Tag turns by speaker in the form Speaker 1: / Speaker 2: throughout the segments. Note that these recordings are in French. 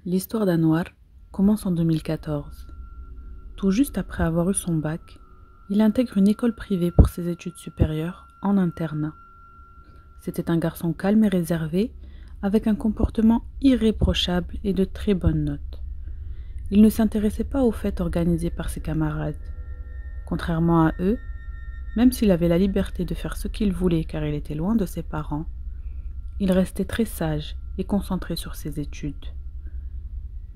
Speaker 1: L'histoire d'Anouar commence en 2014. Tout juste après avoir eu son bac, il intègre une école privée pour ses études supérieures en internat. C'était un garçon calme et réservé, avec un comportement irréprochable et de très bonnes notes. Il ne s'intéressait pas aux fêtes organisées par ses camarades. Contrairement à eux, même s'il avait la liberté de faire ce qu'il voulait car il était loin de ses parents, il restait très sage et concentré sur ses études.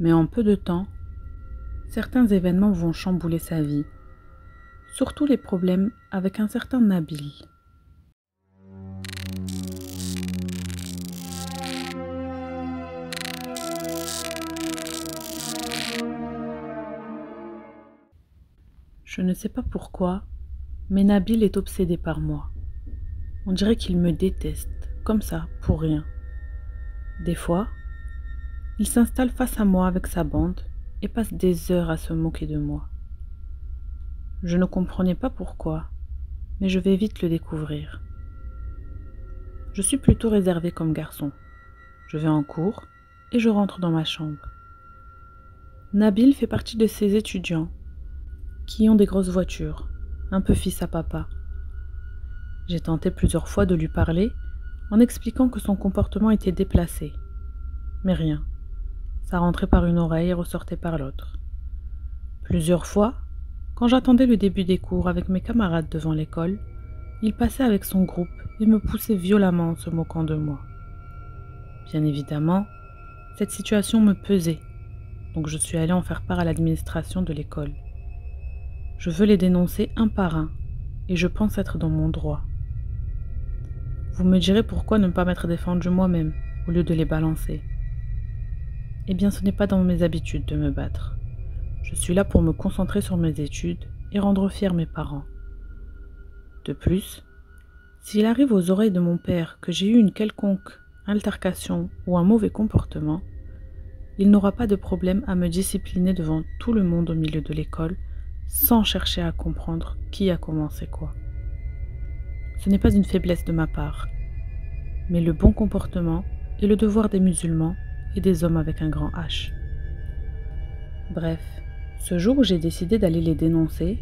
Speaker 1: Mais en peu de temps, certains événements vont chambouler sa vie, surtout les problèmes avec un certain Nabil. Je ne sais pas pourquoi, mais Nabil est obsédé par moi. On dirait qu'il me déteste, comme ça, pour rien. Des fois, il s'installe face à moi avec sa bande et passe des heures à se moquer de moi. Je ne comprenais pas pourquoi, mais je vais vite le découvrir. Je suis plutôt réservée comme garçon. Je vais en cours et je rentre dans ma chambre. Nabil fait partie de ces étudiants qui ont des grosses voitures, un peu fils à papa. J'ai tenté plusieurs fois de lui parler en expliquant que son comportement était déplacé. Mais rien. Ça rentrait par une oreille et ressortait par l'autre. Plusieurs fois, quand j'attendais le début des cours avec mes camarades devant l'école, il passait avec son groupe et me poussait violemment en se moquant de moi. Bien évidemment, cette situation me pesait, donc je suis allée en faire part à l'administration de l'école. Je veux les dénoncer un par un, et je pense être dans mon droit. Vous me direz pourquoi ne pas m'être défendu moi-même, au lieu de les balancer. Eh bien, ce n'est pas dans mes habitudes de me battre. Je suis là pour me concentrer sur mes études et rendre fiers mes parents. De plus, s'il arrive aux oreilles de mon père que j'ai eu une quelconque altercation ou un mauvais comportement, il n'aura pas de problème à me discipliner devant tout le monde au milieu de l'école sans chercher à comprendre qui a commencé quoi. Ce n'est pas une faiblesse de ma part, mais le bon comportement est le devoir des musulmans et des hommes avec un grand H. Bref, ce jour où j'ai décidé d'aller les dénoncer,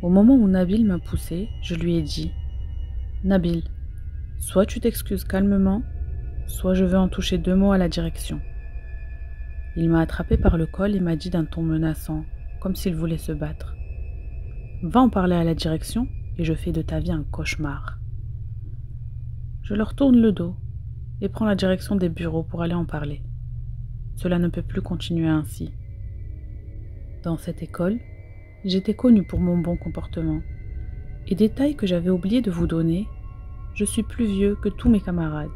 Speaker 1: au moment où Nabil m'a poussé, je lui ai dit « Nabil, soit tu t'excuses calmement, soit je vais en toucher 2 mots à la direction. » Il m'a attrapé par le col et m'a dit d'un ton menaçant, comme s'il voulait se battre. « Va en parler à la direction et je fais de ta vie un cauchemar. » Je leur tourne le dos et prends la direction des bureaux pour aller en parler. Cela ne peut plus continuer ainsi. Dans cette école, j'étais connue pour mon bon comportement. Et détail que j'avais oublié de vous donner, je suis plus vieux que tous mes camarades.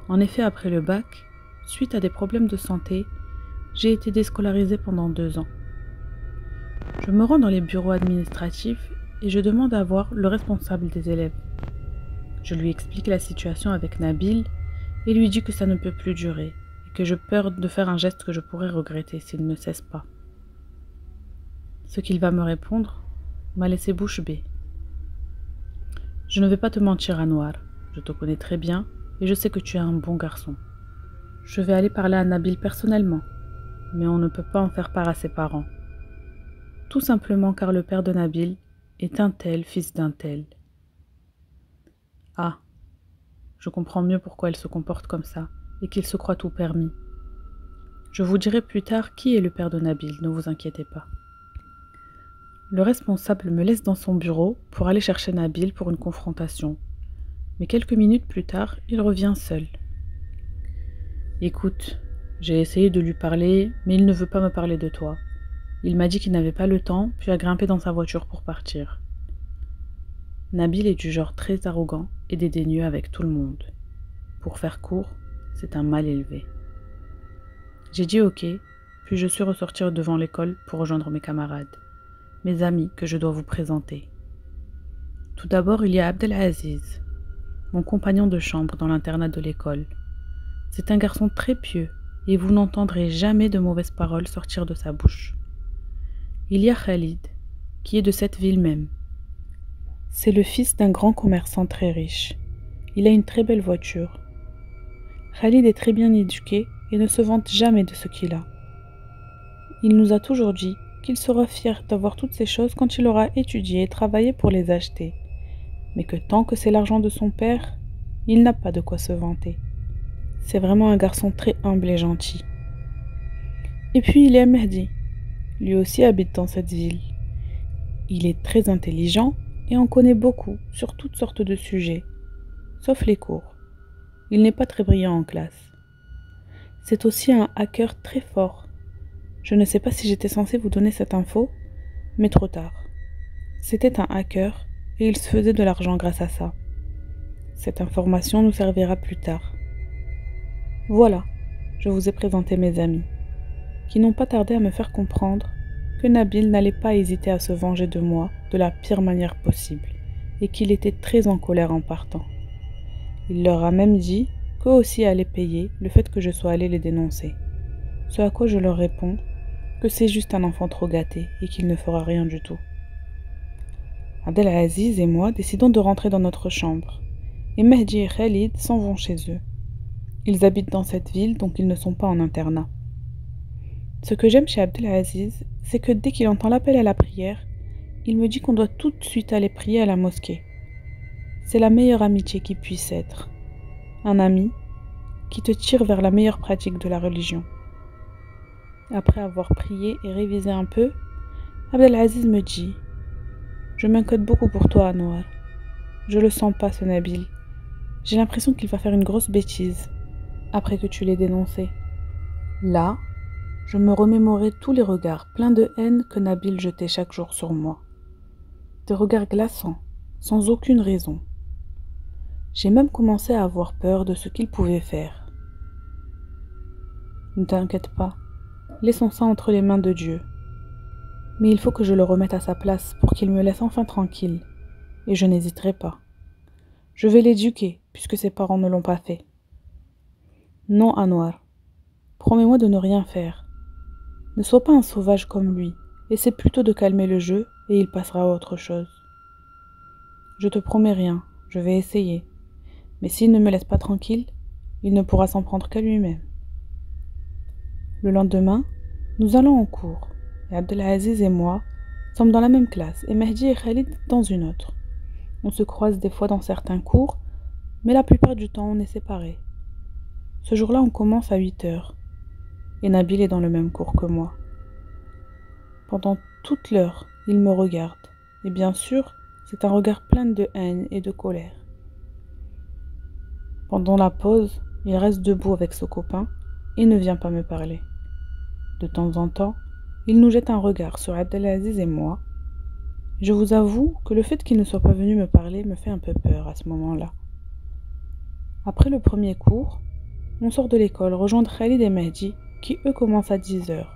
Speaker 1: En effet, après le bac, suite à des problèmes de santé, j'ai été déscolarisée pendant 2 ans. Je me rends dans les bureaux administratifs et je demande à voir le responsable des élèves. Je lui explique la situation avec Nabil et lui dis que ça ne peut plus durer et que j'ai peur de faire un geste que je pourrais regretter s'il ne cesse pas. Ce qu'il va me répondre m'a laissé bouche bée. Je ne vais pas te mentir, Anouar, je te connais très bien et je sais que tu es un bon garçon. Je vais aller parler à Nabil personnellement, mais on ne peut pas en faire part à ses parents. Tout simplement car le père de Nabil est un tel fils d'un tel. Ah, je comprends mieux pourquoi il se comporte comme ça et qu'il se croit tout permis. Je vous dirai plus tard qui est le père de Nabil, ne vous inquiétez pas. Le responsable me laisse dans son bureau pour aller chercher Nabil pour une confrontation. Mais quelques minutes plus tard, il revient seul. Écoute, j'ai essayé de lui parler, mais il ne veut pas me parler de toi. Il m'a dit qu'il n'avait pas le temps, puis a grimpé dans sa voiture pour partir. Nabil est du genre très arrogant et dédaigneux avec tout le monde. Pour faire court, c'est un mal élevé. J'ai dit ok, puis je suis ressortie devant l'école pour rejoindre mes camarades. Mes amis que je dois vous présenter. Tout d'abord, il y a Abdelaziz, mon compagnon de chambre dans l'internat de l'école. C'est un garçon très pieux et vous n'entendrez jamais de mauvaises paroles sortir de sa bouche. Il y a Khalid, qui est de cette ville même. C'est le fils d'un grand commerçant très riche. Il a une très belle voiture. Khalid est très bien éduqué et ne se vante jamais de ce qu'il a. Il nous a toujours dit qu'il sera fier d'avoir toutes ces choses quand il aura étudié et travaillé pour les acheter, mais que tant que c'est l'argent de son père, il n'a pas de quoi se vanter. C'est vraiment un garçon très humble et gentil. Et puis il est Mehdi. Lui aussi habite dans cette ville. Il est très intelligent et en connaît beaucoup sur toutes sortes de sujets, sauf les cours. Il n'est pas très brillant en classe. C'est aussi un hacker très fort. Je ne sais pas si j'étais censée vous donner cette info, mais trop tard. C'était un hacker et il se faisait de l'argent grâce à ça. Cette information nous servira plus tard. Voilà, je vous ai présenté mes amis, qui n'ont pas tardé à me faire comprendre que Nabil n'allait pas hésiter à se venger de moi de la pire manière possible, et qu'il était très en colère en partant. Il leur a même dit qu'eux aussi allaient payer le fait que je sois allé les dénoncer. Ce à quoi je leur réponds que c'est juste un enfant trop gâté et qu'il ne fera rien du tout. Abdelaziz et moi décidons de rentrer dans notre chambre, et Mehdi et Khalid s'en vont chez eux. Ils habitent dans cette ville, donc ils ne sont pas en internat. Ce que j'aime chez Abdelaziz, c'est que dès qu'il entend l'appel à la prière, il me dit qu'on doit tout de suite aller prier à la mosquée. C'est la meilleure amitié qui puisse être. Un ami qui te tire vers la meilleure pratique de la religion. Après avoir prié et révisé un peu, Abdelaziz me dit « Je m'inquiète beaucoup pour toi, Anouar. Je le sens pas, ce Nabil. J'ai l'impression qu'il va faire une grosse bêtise après que tu l'aies dénoncé. » Là, je me remémorais tous les regards pleins de haine que Nabil jetait chaque jour sur moi. Des regards glaçants, sans aucune raison. J'ai même commencé à avoir peur de ce qu'il pouvait faire. Ne t'inquiète pas, laissons ça entre les mains de Dieu. Mais il faut que je le remette à sa place pour qu'il me laisse enfin tranquille, et je n'hésiterai pas. Je vais l'éduquer, puisque ses parents ne l'ont pas fait. Non, Anouar, promets-moi de ne rien faire. Ne sois pas un sauvage comme lui, essaie plutôt de calmer le jeu et il passera à autre chose. Je te promets rien, je vais essayer. Mais s'il ne me laisse pas tranquille, il ne pourra s'en prendre qu'à lui-même. Le lendemain, nous allons en cours, et Abdelaziz et moi sommes dans la même classe, et Mehdi et Khalid dans une autre. On se croise des fois dans certains cours, mais la plupart du temps on est séparés. Ce jour-là, on commence à 8 heures. Et Nabil est dans le même cours que moi. Pendant toute l'heure, il me regarde, et bien sûr, c'est un regard plein de haine et de colère. Pendant la pause, il reste debout avec ce copain et ne vient pas me parler. De temps en temps, il nous jette un regard sur Abdelaziz et moi. Je vous avoue que le fait qu'il ne soit pas venu me parler me fait un peu peur à ce moment-là. Après le premier cours, on sort de l'école rejoindre Khalid et Mehdi, qui eux commencent à 10 heures.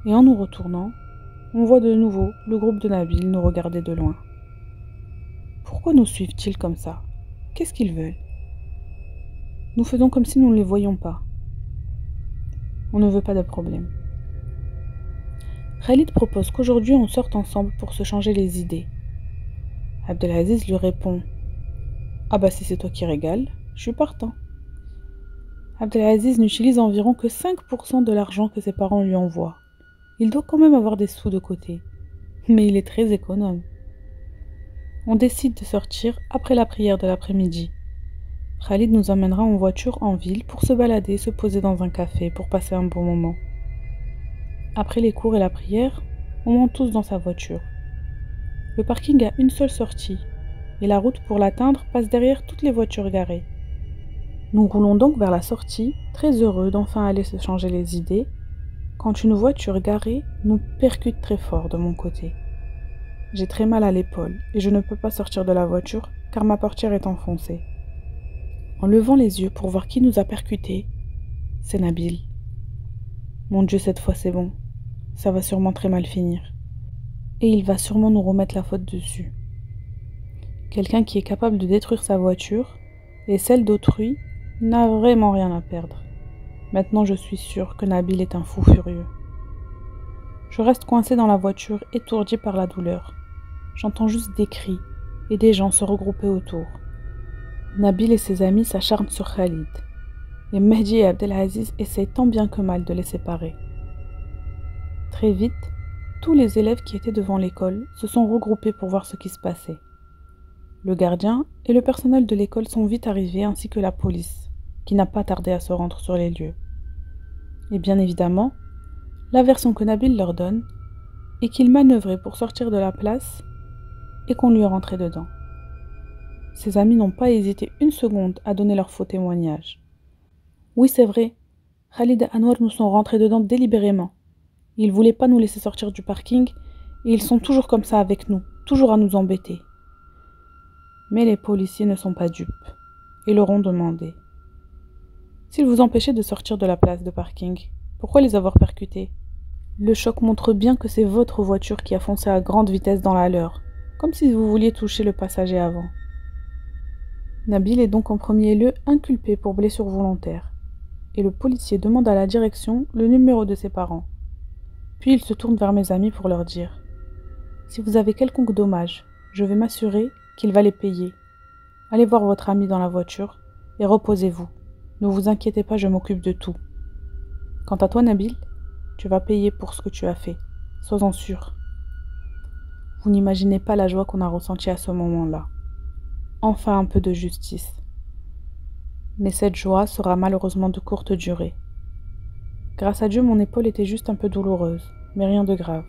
Speaker 1: Et en nous retournant, on voit de nouveau le groupe de Nabil nous regarder de loin. Pourquoi nous suivent-ils comme ça? Qu'est-ce qu'ils veulent? Nous faisons comme si nous ne les voyions pas. On ne veut pas de problème. Khalid propose qu'aujourd'hui on sorte ensemble pour se changer les idées. Abdelaziz lui répond « Ah bah si c'est toi qui régales, je suis partant. » Abdelaziz n'utilise environ que 5% de l'argent que ses parents lui envoient. Il doit quand même avoir des sous de côté, mais il est très économe. On décide de sortir après la prière de l'après-midi. Khalid nous emmènera en voiture en ville pour se balader, se poser dans un café pour passer un bon moment. Après les cours et la prière, on monte tous dans sa voiture. Le parking a une seule sortie, et la route pour l'atteindre passe derrière toutes les voitures garées. Nous roulons donc vers la sortie, très heureux d'enfin aller se changer les idées, quand une voiture garée nous percute très fort de mon côté. J'ai très mal à l'épaule et je ne peux pas sortir de la voiture car ma portière est enfoncée. En levant les yeux pour voir qui nous a percutés, c'est Nabil. Mon Dieu, cette fois c'est bon, ça va sûrement très mal finir. Et il va sûrement nous remettre la faute dessus. Quelqu'un qui est capable de détruire sa voiture et celle d'autrui n'a vraiment rien à perdre. Maintenant, je suis sûre que Nabil est un fou furieux. Je reste coincée dans la voiture, étourdie par la douleur. J'entends juste des cris et des gens se regrouper autour. Nabil et ses amis s'acharnent sur Khalid. et Mehdi et Abdelaziz essayent tant bien que mal de les séparer. Très vite, tous les élèves qui étaient devant l'école se sont regroupés pour voir ce qui se passait. Le gardien et le personnel de l'école sont vite arrivés ainsi que la police, qui n'a pas tardé à se rendre sur les lieux. Et bien évidemment, la version que Nabil leur donne est qu'il manœuvrait pour sortir de la place et qu'on lui est rentré dedans. Ses amis n'ont pas hésité une seconde à donner leur faux témoignage. Oui, c'est vrai, Khalid et Anwar nous sont rentrés dedans délibérément. Ils ne voulaient pas nous laisser sortir du parking et ils sont toujours comme ça avec nous, toujours à nous embêter. Mais les policiers ne sont pas dupes et leur ont demandé. S'ils vous empêchaient de sortir de la place de parking, pourquoi les avoir percutés? Le choc montre bien que c'est votre voiture qui a foncé à grande vitesse dans la leur, comme si vous vouliez toucher le passager avant. Nabil est donc en premier lieu inculpé pour blessure volontaire, et le policier demande à la direction le numéro de ses parents. Puis il se tourne vers mes amis pour leur dire « Si vous avez quelconque dommage, je vais m'assurer qu'il va les payer. Allez voir votre ami dans la voiture et reposez-vous. Ne vous inquiétez pas, je m'occupe de tout. Quant à toi, Nabil, tu vas payer pour ce que tu as fait. Sois-en sûr. » Vous n'imaginez pas la joie qu'on a ressentie à ce moment-là. Enfin un peu de justice. Mais cette joie sera malheureusement de courte durée. Grâce à Dieu, mon épaule était juste un peu douloureuse, mais rien de grave.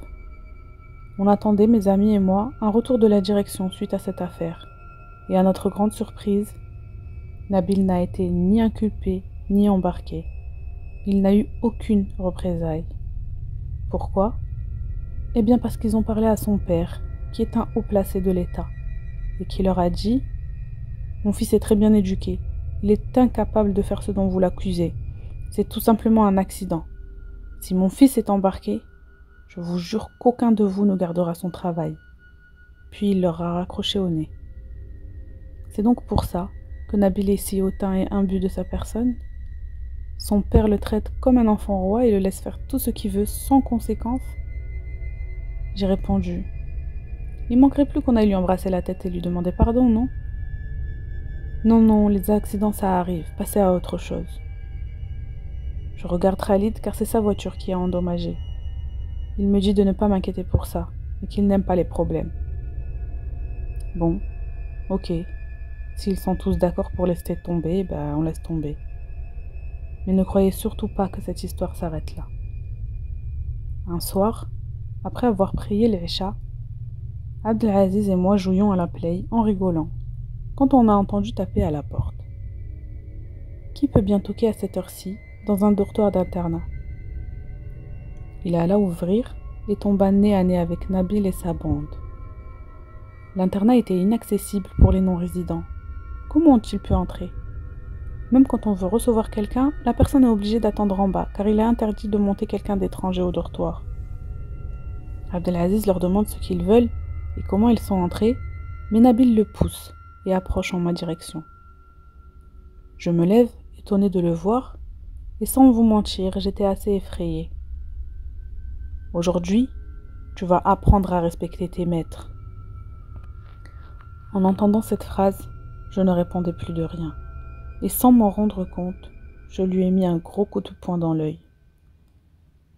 Speaker 1: On attendait, mes amis et moi, un retour de la direction suite à cette affaire. Et à notre grande surprise, Nabil n'a été ni inculpé, ni embarqué. Il n'a eu aucune représaille. Pourquoi? Eh bien parce qu'ils ont parlé à son père, qui est un haut placé de l'État, et qui leur a dit « Mon fils est très bien éduqué. Il est incapable de faire ce dont vous l'accusez. C'est tout simplement un accident. Si mon fils est embarqué, je vous jure qu'aucun de vous ne gardera son travail. » Puis il leur a raccroché au nez. C'est donc pour ça que Nabil est si hautain et imbu de sa personne. Son père le traite comme un enfant roi et le laisse faire tout ce qu'il veut sans conséquence. J'ai répondu « Il manquerait plus qu'on aille lui embrasser la tête et lui demander pardon, non ? » Non, non, les accidents ça arrive, passez à autre chose. Je regarde Khalid car c'est sa voiture qui est endommagée. Il me dit de ne pas m'inquiéter pour ça, et qu'il n'aime pas les problèmes. Bon, ok, s'ils sont tous d'accord pour laisser tomber, ben on laisse tomber. Mais ne croyez surtout pas que cette histoire s'arrête là. Un soir, après avoir prié l'Isha, Abdelaziz et moi jouions à la play en rigolant, quand on a entendu taper à la porte. Qui peut bien toquer à cette heure-ci dans un dortoir d'internat? Il alla ouvrir et tomba nez à nez avec Nabil et sa bande. L'internat était inaccessible pour les non-résidents. Comment ont-ils pu entrer? Même quand on veut recevoir quelqu'un, la personne est obligée d'attendre en bas, car il est interdit de monter quelqu'un d'étranger au dortoir. Abdelaziz leur demande ce qu'ils veulent et comment ils sont entrés, mais Nabil le pousse et approche en ma direction. Je me lève, étonné de le voir, et sans vous mentir, j'étais assez effrayée. Aujourd'hui, tu vas apprendre à respecter tes maîtres. En entendant cette phrase, je ne répondais plus de rien, et sans m'en rendre compte, je lui ai mis un gros coup de poing dans l'œil.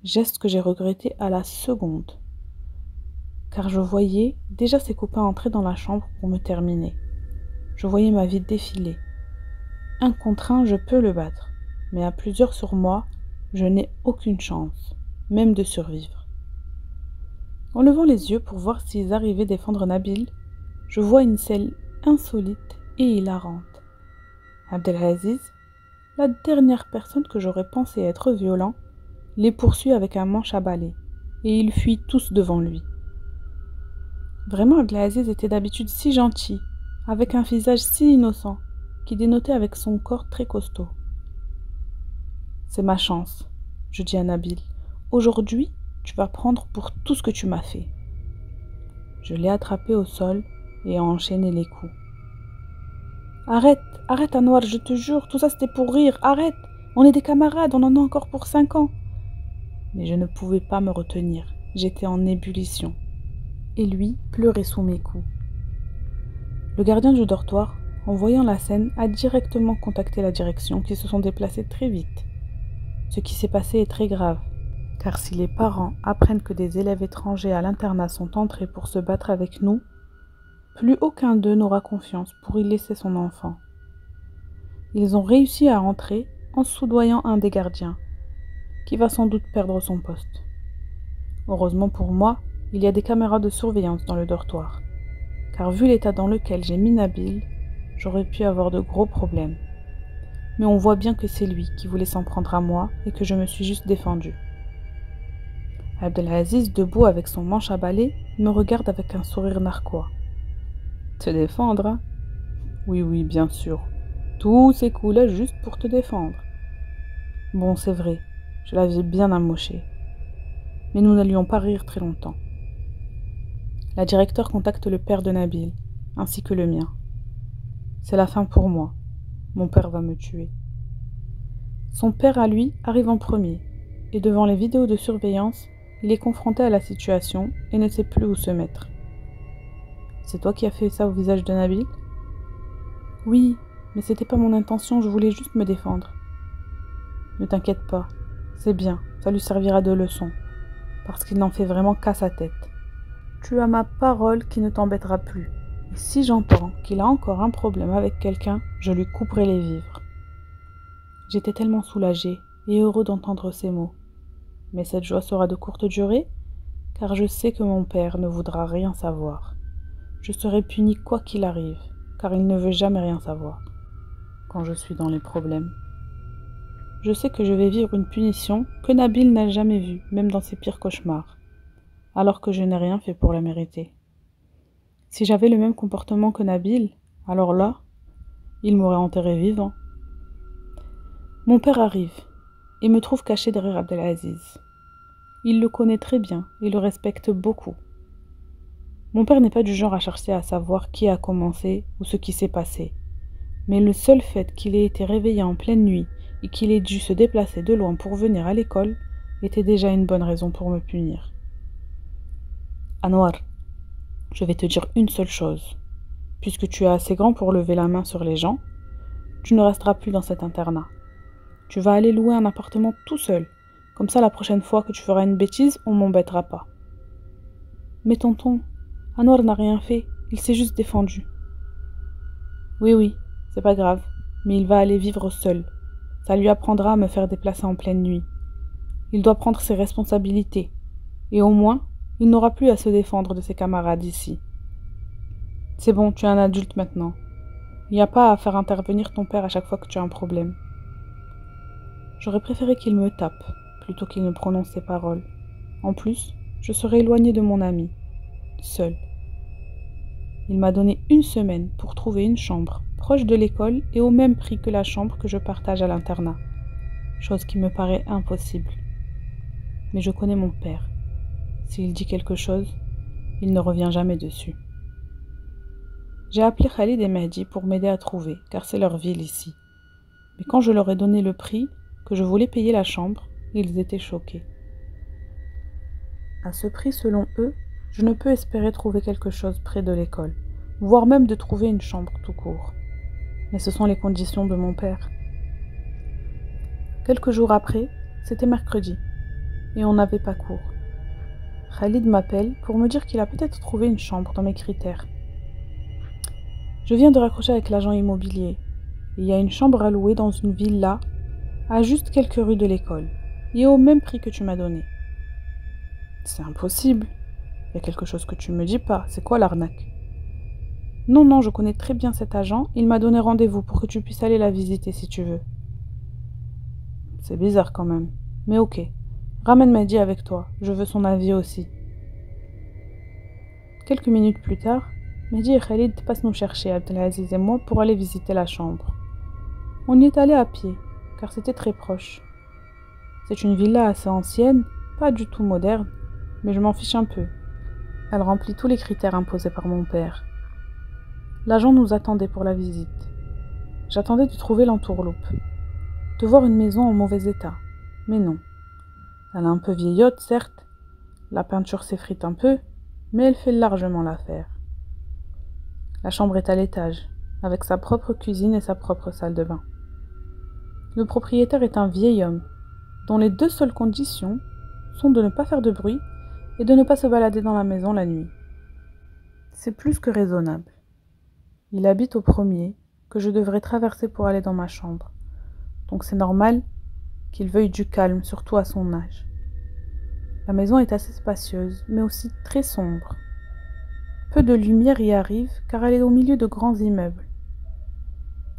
Speaker 1: Geste que j'ai regretté à la seconde, car je voyais déjà ses copains entrer dans la chambre pour me terminer. Je voyais ma vie défiler. Un contre un, je peux le battre, mais à plusieurs sur moi, je n'ai aucune chance, même de survivre. En levant les yeux pour voir s'ils arrivaient défendre Nabil, je vois une scène insolite et hilarante. Abdelaziz, la dernière personne que j'aurais pensé être violent, les poursuit avec un manche à balai, et ils fuient tous devant lui. Vraiment, Abdelaziz était d'habitude si gentil, avec un visage si innocent, qui dénotait avec son corps très costaud. C'est ma chance, je dis à Nabil. Aujourd'hui, tu vas prendre pour tout ce que tu m'as fait. Je l'ai attrapé au sol et ai enchaîné les coups. Arrête, arrête Anwar, je te jure, tout ça c'était pour rire, arrête, on est des camarades, on en a encore pour 5 ans. Mais je ne pouvais pas me retenir, j'étais en ébullition. Et lui pleurait sous mes coups. Le gardien du dortoir en voyant la scène, a directement contacté la direction qui se sont déplacés très vite. Ce qui s'est passé est très grave, car si les parents apprennent que des élèves étrangers à l'internat sont entrés pour se battre avec nous, plus aucun d'eux n'aura confiance pour y laisser son enfant. Ils ont réussi à entrer en soudoyant un des gardiens, qui va sans doute perdre son poste. Heureusement pour moi, il y a des caméras de surveillance dans le dortoir, car vu l'état dans lequel j'ai mis Nabil, j'aurais pu avoir de gros problèmes. Mais on voit bien que c'est lui qui voulait s'en prendre à moi et que je me suis juste défendue. Abdelaziz, debout avec son manche à balai, me regarde avec un sourire narquois. Te défendre, hein? Oui, oui, bien sûr. Tous ces coups-là juste pour te défendre. Bon, c'est vrai, je l'avais bien amoché. Mais nous n'allions pas rire très longtemps. La directeure contacte le père de Nabil, ainsi que le mien. C'est la fin pour moi. Mon père va me tuer. Son père, à lui, arrive en premier, et devant les vidéos de surveillance, il est confronté à la situation et ne sait plus où se mettre. C'est toi qui as fait ça au visage de Nabil? Oui, mais c'était pas mon intention, je voulais juste me défendre. Ne t'inquiète pas, c'est bien, ça lui servira de leçon, parce qu'il n'en fait vraiment qu'à sa tête. Tu as ma parole qui ne t'embêtera plus, et si j'entends qu'il a encore un problème avec quelqu'un, je lui couperai les vivres. J'étais tellement soulagé et heureux d'entendre ces mots. Mais cette joie sera de courte durée, car je sais que mon père ne voudra rien savoir. Je serai puni quoi qu'il arrive, car il ne veut jamais rien savoir quand je suis dans les problèmes. Je sais que je vais vivre une punition que Nabil n'a jamais vue, même dans ses pires cauchemars, alors que je n'ai rien fait pour la mériter. Si j'avais le même comportement que Nabil, alors là, il m'aurait enterré vivant. Mon père arrive et me trouve caché derrière Abdelaziz. Il le connaît très bien et le respecte beaucoup. Mon père n'est pas du genre à chercher à savoir qui a commencé ou ce qui s'est passé. Mais le seul fait qu'il ait été réveillé en pleine nuit et qu'il ait dû se déplacer de loin pour venir à l'école était déjà une bonne raison pour me punir. Anwar, je vais te dire une seule chose. Puisque tu es assez grand pour lever la main sur les gens, tu ne resteras plus dans cet internat. Tu vas aller louer un appartement tout seul. Comme ça, la prochaine fois que tu feras une bêtise, on m'embêtera pas. Mais tonton, Anwar n'a rien fait, il s'est juste défendu. Oui, c'est pas grave, mais il va aller vivre seul. Ça lui apprendra à me faire déplacer en pleine nuit. Il doit prendre ses responsabilités. Et au moins, il n'aura plus à se défendre de ses camarades ici. C'est bon, tu es un adulte maintenant. Il n'y a pas à faire intervenir ton père à chaque fois que tu as un problème. J'aurais préféré qu'il me tape, plutôt qu'il ne prononce ces paroles. En plus, je serais éloignée de mon ami, seule. Il m'a donné 1 semaine pour trouver une chambre proche de l'école et au même prix que la chambre que je partage à l'internat, chose qui me paraît impossible. Mais je connais mon père. S'il dit quelque chose, il ne revient jamais dessus. J'ai appelé Khalid et Mehdi pour m'aider à trouver, car c'est leur ville ici. Mais quand je leur ai donné le prix, que je voulais payer la chambre, ils étaient choqués. À ce prix, selon eux, je ne peux espérer trouver quelque chose près de l'école, voire même de trouver une chambre tout court. Mais ce sont les conditions de mon père. Quelques jours après, c'était mercredi, et on n'avait pas cours. Khalid m'appelle pour me dire qu'il a peut-être trouvé une chambre dans mes critères. Je viens de raccrocher avec l'agent immobilier. Il y a une chambre à louer dans une villa, à juste quelques rues de l'école, et au même prix que tu m'as donné. C'est impossible. Il y a quelque chose que tu me dis pas. C'est quoi l'arnaque? Non, je connais très bien cet agent. Il m'a donné rendez-vous pour que tu puisses aller la visiter si tu veux. C'est bizarre quand même. Mais ok. Ramène Mehdi avec toi. Je veux son avis aussi. Quelques minutes plus tard, Mehdi et Khalid passent nous chercher, Abdelaziz et moi, pour aller visiter la chambre. On y est allé à pied, car c'était très proche. C'est une villa assez ancienne, pas du tout moderne, mais je m'en fiche un peu. Elle remplit tous les critères imposés par mon père. L'agent nous attendait pour la visite. J'attendais de trouver l'entourloupe, de voir une maison en mauvais état, mais non. Elle est un peu vieillotte, certes, la peinture s'effrite un peu, mais elle fait largement l'affaire. La chambre est à l'étage, avec sa propre cuisine et sa propre salle de bain. Le propriétaire est un vieil homme, dont les deux seules conditions sont de ne pas faire de bruit et de ne pas se balader dans la maison la nuit. C'est plus que raisonnable. Il habite au premier, que je devrais traverser pour aller dans ma chambre. Donc c'est normal qu'il veuille du calme, surtout à son âge. La maison est assez spacieuse, mais aussi très sombre. Peu de lumière y arrive, car elle est au milieu de grands immeubles.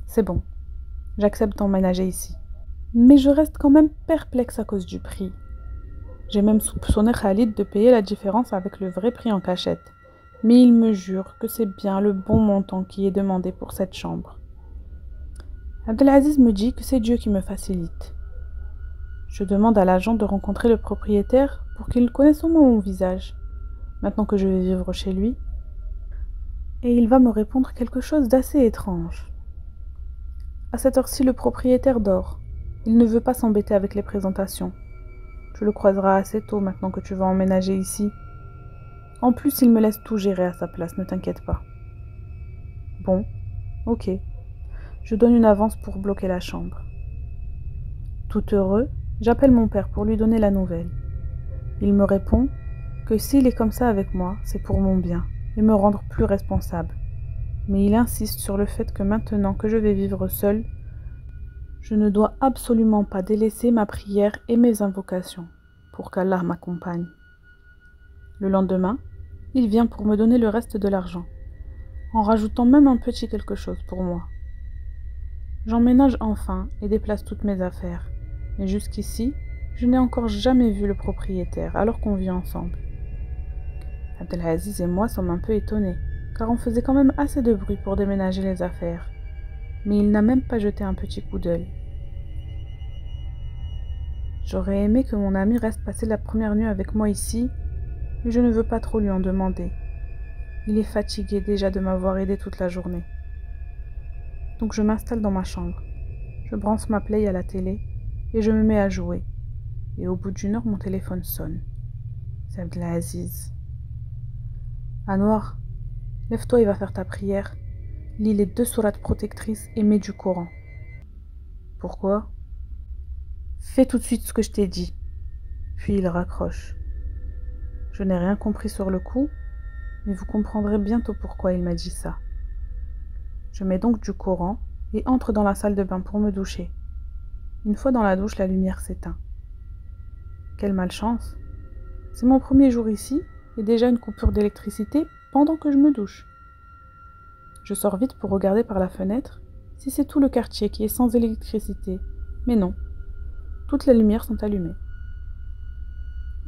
Speaker 1: C'est bon, j'accepte d'emménager ici. Mais je reste quand même perplexe à cause du prix. J'ai même soupçonné Khalid de payer la différence avec le vrai prix en cachette. Mais il me jure que c'est bien le bon montant qui est demandé pour cette chambre. Abdelaziz me dit que c'est Dieu qui me facilite. Je demande à l'agent de rencontrer le propriétaire pour qu'il connaisse au moins mon visage, maintenant que je vais vivre chez lui. Et il va me répondre quelque chose d'assez étrange. À cette heure-ci, le propriétaire dort. Il ne veut pas s'embêter avec les présentations. Tu le croiseras assez tôt maintenant que tu vas emménager ici. En plus, il me laisse tout gérer à sa place, ne t'inquiète pas. Bon, ok. Je donne une avance pour bloquer la chambre. Tout heureux, j'appelle mon père pour lui donner la nouvelle. Il me répond que s'il est comme ça avec moi, c'est pour mon bien et me rendre plus responsable. Mais il insiste sur le fait que maintenant que je vais vivre seul, je ne dois absolument pas délaisser ma prière et mes invocations pour qu'Allah m'accompagne. Le lendemain, il vient pour me donner le reste de l'argent, en rajoutant même un petit quelque chose pour moi. J'emménage enfin et déplace toutes mes affaires, mais jusqu'ici, je n'ai encore jamais vu le propriétaire alors qu'on vit ensemble. Abdelaziz et moi sommes un peu étonnés, car on faisait quand même assez de bruit pour déménager les affaires, mais il n'a même pas jeté un petit coup d'œil. J'aurais aimé que mon ami reste passer la première nuit avec moi ici, mais je ne veux pas trop lui en demander. Il est fatigué déjà de m'avoir aidé toute la journée. Donc je m'installe dans ma chambre. Je branche ma play à la télé et je me mets à jouer. Et au bout d'une heure, mon téléphone sonne. C'est Abdelaziz. Anwar, lève-toi et va faire ta prière. Lis les 2 sourates protectrices et mets du Coran. Pourquoi? Fais tout de suite ce que je t'ai dit. Puis il raccroche. Je n'ai rien compris sur le coup, mais vous comprendrez bientôt pourquoi il m'a dit ça. Je mets donc du Coran et entre dans la salle de bain pour me doucher. Une fois dans la douche, la lumière s'éteint. Quelle malchance! C'est mon premier jour ici et déjà une coupure d'électricité pendant que je me douche. Je sors vite pour regarder par la fenêtre si c'est tout le quartier qui est sans électricité, mais non. Toutes les lumières sont allumées.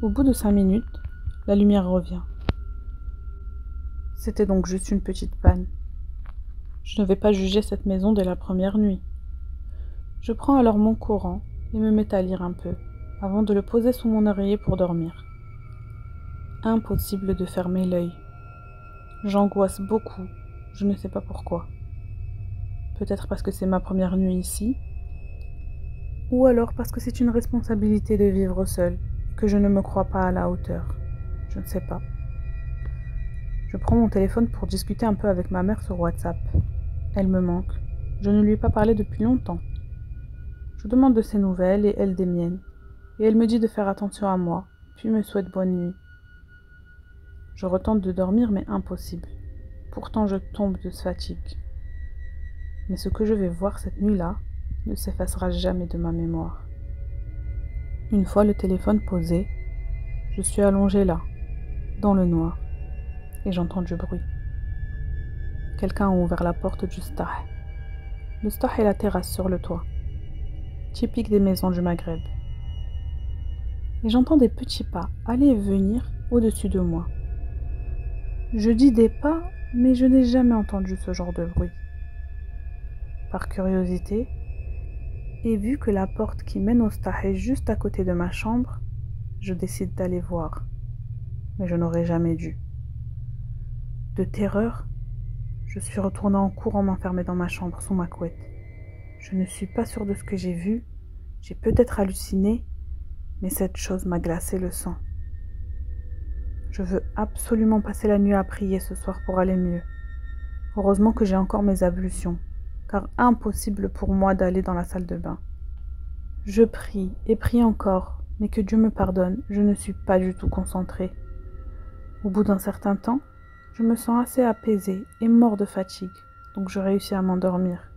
Speaker 1: Au bout de 5 minutes, la lumière revient. C'était donc juste une petite panne. Je ne vais pas juger cette maison dès la première nuit. Je prends alors mon Coran et me mets à lire un peu, avant de le poser sous mon oreiller pour dormir. Impossible de fermer l'œil. J'angoisse beaucoup, je ne sais pas pourquoi. Peut-être parce que c'est ma première nuit ici, ou alors parce que c'est une responsabilité de vivre seule, que je ne me crois pas à la hauteur. Je ne sais pas. Je prends mon téléphone pour discuter un peu avec ma mère sur WhatsApp. Elle me manque. Je ne lui ai pas parlé depuis longtemps. Je demande de ses nouvelles et elle des miennes. Et elle me dit de faire attention à moi, puis me souhaite bonne nuit. Je retente de dormir, mais impossible. Pourtant, je tombe de fatigue. Mais ce que je vais voir cette nuit-là ne s'effacera jamais de ma mémoire. Une fois le téléphone posé, je suis allongée là, dans le noir, et j'entends du bruit. Quelqu'un a ouvert la porte du stah. Le stah est la terrasse sur le toit, typique des maisons du Maghreb. Et j'entends des petits pas aller et venir au-dessus de moi. Je dis des pas, mais je n'ai jamais entendu ce genre de bruit. Par curiosité, et vu que la porte qui mène au stah est juste à côté de ma chambre, je décide d'aller voir. Mais je n'aurais jamais dû. De terreur, je suis retournée en courant m'enfermer dans ma chambre sous ma couette. Je ne suis pas sûre de ce que j'ai vu, j'ai peut-être halluciné, mais cette chose m'a glacé le sang. Je veux absolument passer la nuit à prier ce soir pour aller mieux. Heureusement que j'ai encore mes ablutions, car impossible pour moi d'aller dans la salle de bain. Je prie et prie encore, mais que Dieu me pardonne, je ne suis pas du tout concentrée. Au bout d'un certain temps, je me sens assez apaisée et mort de fatigue, donc je réussis à m'endormir.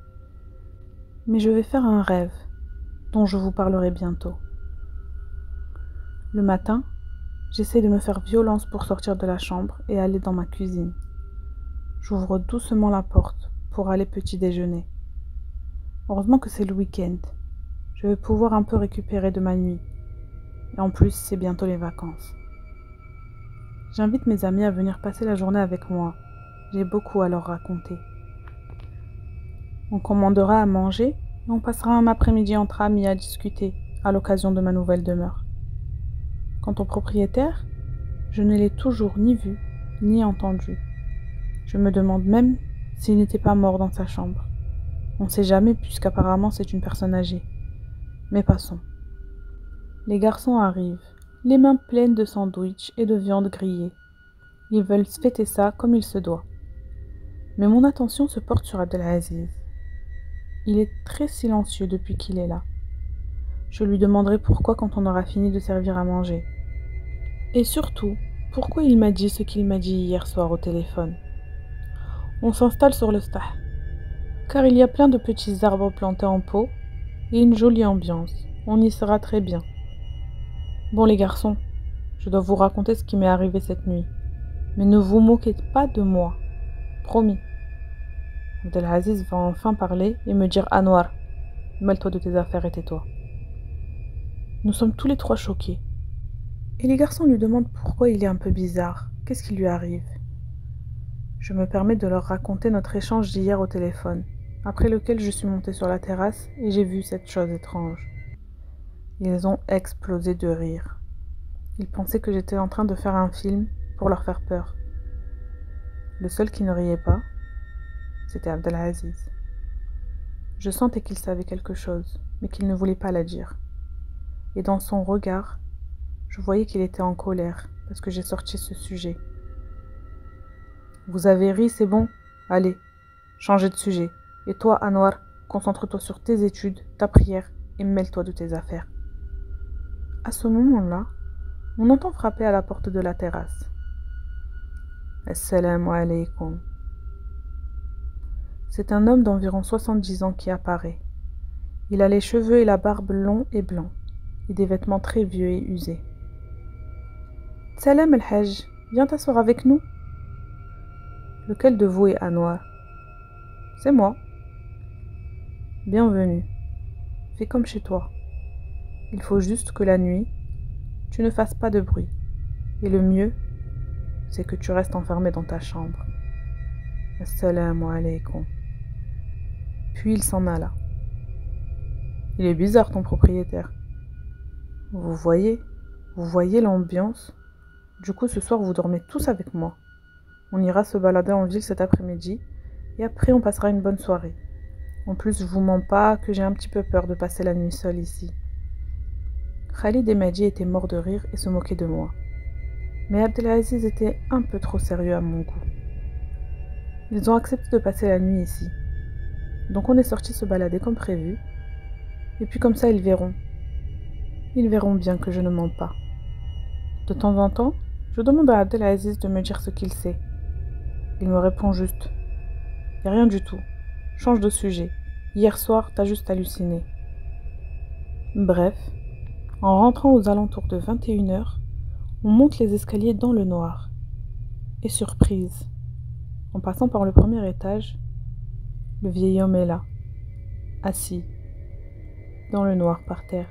Speaker 1: Mais je vais faire un rêve, dont je vous parlerai bientôt. Le matin, j'essaie de me faire violence pour sortir de la chambre et aller dans ma cuisine. J'ouvre doucement la porte pour aller petit déjeuner. Heureusement que c'est le week-end. Je vais pouvoir un peu récupérer de ma nuit. Et en plus, c'est bientôt les vacances. J'invite mes amis à venir passer la journée avec moi. J'ai beaucoup à leur raconter. On commandera à manger et on passera un après-midi entre amis à discuter à l'occasion de ma nouvelle demeure. Quant au propriétaire, je ne l'ai toujours ni vu ni entendu. Je me demande même s'il n'était pas mort dans sa chambre. On ne sait jamais puisqu'apparemment c'est une personne âgée. Mais passons. Les garçons arrivent, les mains pleines de sandwichs et de viande grillée. Ils veulent fêter ça comme il se doit. Mais mon attention se porte sur Abdelaziz. Il est très silencieux depuis qu'il est là. Je lui demanderai pourquoi quand on aura fini de servir à manger. Et surtout, pourquoi il m'a dit ce qu'il m'a dit hier soir au téléphone. On s'installe sur le stah, car il y a plein de petits arbres plantés en pot et une jolie ambiance. On y sera très bien. Bon les garçons, je dois vous raconter ce qui m'est arrivé cette nuit. Mais ne vous moquez pas de moi. Promis. Abdelaziz va enfin parler et me dire « Anwar, mêle-toi de tes affaires et tais-toi ». Nous sommes tous les trois choqués. Et les garçons lui demandent pourquoi il est un peu bizarre. Qu'est-ce qui lui arrive? Je me permets de leur raconter notre échange d'hier au téléphone, après lequel je suis montée sur la terrasse et j'ai vu cette chose étrange. Ils ont explosé de rire. Ils pensaient que j'étais en train de faire un film pour leur faire peur. Le seul qui ne riait pas, c'était Abdelaziz. Je sentais qu'il savait quelque chose, mais qu'il ne voulait pas la dire. Et dans son regard, je voyais qu'il était en colère parce que j'ai sorti ce sujet. Vous avez ri, c'est bon? Allez, changez de sujet. Et toi, Anwar, concentre-toi sur tes études, ta prière et mêle-toi de tes affaires. À ce moment-là, on entend frapper à la porte de la terrasse. Assalamu alaikum. C'est un homme d'environ 70 ans qui apparaît. Il a les cheveux et la barbe longs et blancs, et des vêtements très vieux et usés. Salam el-Hajj, viens t'asseoir avec nous. Lequel de vous est Anwar? C'est moi. Bienvenue. Fais comme chez toi. Il faut juste que la nuit, tu ne fasses pas de bruit. Et le mieux, c'est que tu restes enfermé dans ta chambre. Assalamu alaikum. Puis il s'en alla. Il est bizarre ton propriétaire. Vous voyez l'ambiance. Du coup, ce soir, vous dormez tous avec moi. On ira se balader en ville cet après-midi et après, on passera une bonne soirée. En plus, je vous mens pas que j'ai un petit peu peur de passer la nuit seule ici. Khalid et Mehdi étaient morts de rire et se moquaient de moi. Mais Abdelaziz était un peu trop sérieux à mon goût. Ils ont accepté de passer la nuit ici. Donc on est sorti se balader comme prévu. Et puis comme ça, ils verront. Ils verront bien que je ne mens pas. De temps en temps, je demande à Abdelaziz de me dire ce qu'il sait. Il me répond juste « Y a rien du tout. Change de sujet. Hier soir, t'as juste halluciné. » Bref, en rentrant aux alentours de 21h, on monte les escaliers dans le noir. Et surprise, en passant par le premier étage, le vieil homme est là, assis, dans le noir par terre.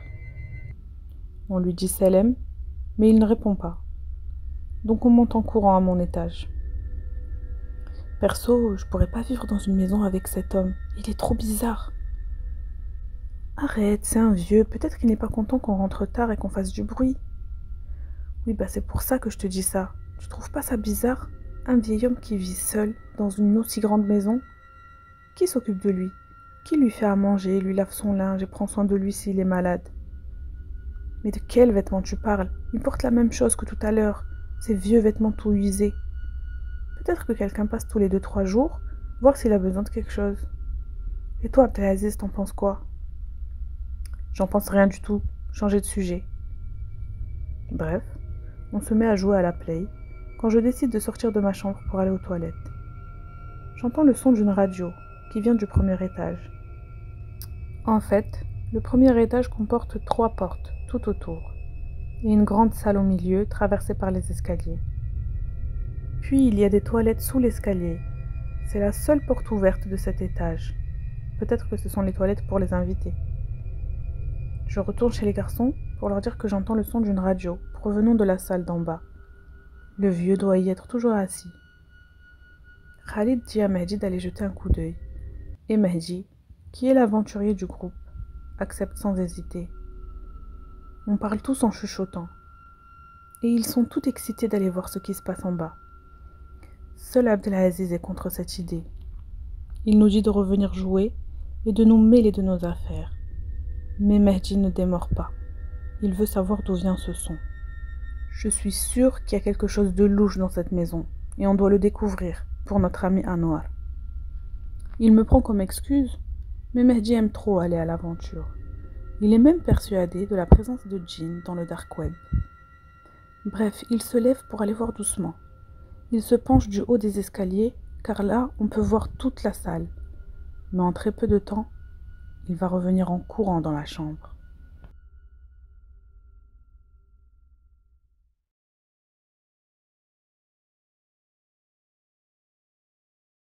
Speaker 1: On lui dit salam, mais il ne répond pas. Donc on monte en courant à mon étage. Perso, je pourrais pas vivre dans une maison avec cet homme. Il est trop bizarre. Arrête, c'est un vieux. Peut-être qu'il n'est pas content qu'on rentre tard et qu'on fasse du bruit. Oui, bah c'est pour ça que je te dis ça. Tu trouves pas ça bizarre? Un vieil homme qui vit seul dans une aussi grande maison? Qui s'occupe de lui? Qui lui fait à manger, lui lave son linge et prend soin de lui s'il est malade? Mais de quels vêtements tu parles? Il porte la même chose que tout à l'heure. Ces vieux vêtements tout usés. Peut-être que quelqu'un passe tous les 2-3 jours voir s'il a besoin de quelque chose. Et toi, Abdelaziz, t'en penses quoi? J'en pense rien du tout. Changer de sujet. Bref, on se met à jouer à la play quand je décide de sortir de ma chambre pour aller aux toilettes. J'entends le son d'une radio qui vient du premier étage. En fait, le premier étage comporte 3 portes tout autour et une grande salle au milieu traversée par les escaliers. Puis il y a des toilettes sous l'escalier. C'est la seule porte ouverte de cet étage. Peut-être que ce sont les toilettes pour les invités. Je retourne chez les garçons pour leur dire que j'entends le son d'une radio provenant de la salle d'en bas. Le vieux doit y être toujours assis. Khalid dit à Mehdi d'aller jeter un coup d'œil. Et Mehdi, qui est l'aventurier du groupe, accepte sans hésiter. On parle tous en chuchotant. Et ils sont tout excités d'aller voir ce qui se passe en bas. Seul Abdelaziz est contre cette idée. Il nous dit de revenir jouer et de nous mêler de nos affaires. Mais Mehdi ne démord pas. Il veut savoir d'où vient ce son. Je suis sûre qu'il y a quelque chose de louche dans cette maison et on doit le découvrir pour notre ami Anwar. Il me prend comme excuse, mais Mehdi aime trop aller à l'aventure. Il est même persuadé de la présence de djinns dans le dark web. Bref, il se lève pour aller voir doucement. Il se penche du haut des escaliers, car là, on peut voir toute la salle. Mais en très peu de temps, il va revenir en courant dans la chambre.